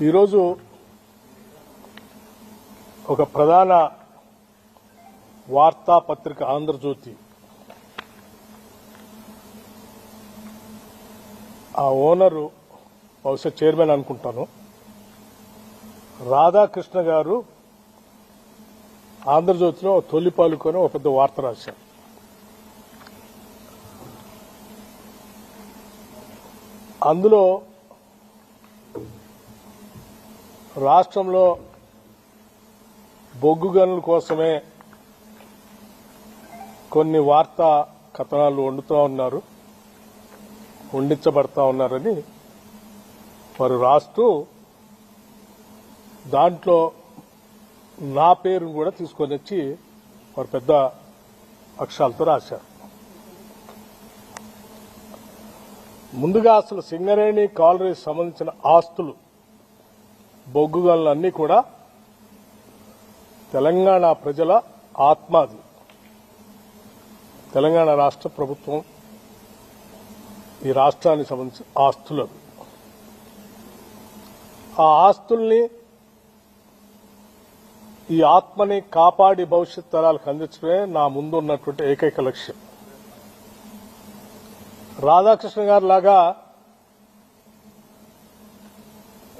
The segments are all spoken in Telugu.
ఈరోజు ఒక ప్రధాన వార్తాపత్రిక ఆంధ్రజ్యోతి ఆ ఓనరు బహుశా చైర్మన్ అనుకుంటాను రాధాకృష్ణ గారు ఆంధ్రజ్యోతిలో తొలిపాలుకొని ఒక పెద్ద వార్త రాశారు. అందులో రాష్ట్రంలో బొగ్గు గనుల కోసమే కొన్ని వార్తా కథనాలు వండించబడతా ఉన్నారని వారు రాస్తూ దాంట్లో నా పేరును కూడా తీసుకొని వచ్చి వారు పెద్ద అక్షరాలతో రాశారు. ముందుగా అసలు సింగరేణి కాలరీకి సంబంధించిన ఆస్తులు బొగ్గు గనులన్నీ కూడా తెలంగాణ ప్రజల ఆత్మాది. తెలంగాణ రాష్ట్ర ప్రభుత్వం ఈ రాష్ట్రానికి సంబంధించిన ఆస్తులు. ఆ ఆస్తుల్ని ఈ ఆత్మని కాపాడి భవిష్యత్ తరాలకు అందించడమే నా ముందు ఉన్నటువంటి ఏకైక లక్ష్యం. రాధాకృష్ణ గారి లాగా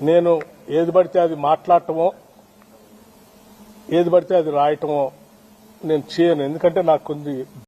నేను ఏది పడితే అది మాట్లాడటమో ఏది పడితే అది రాయటమో నేను చేయను. ఎందుకంటే నాకు కొన్ని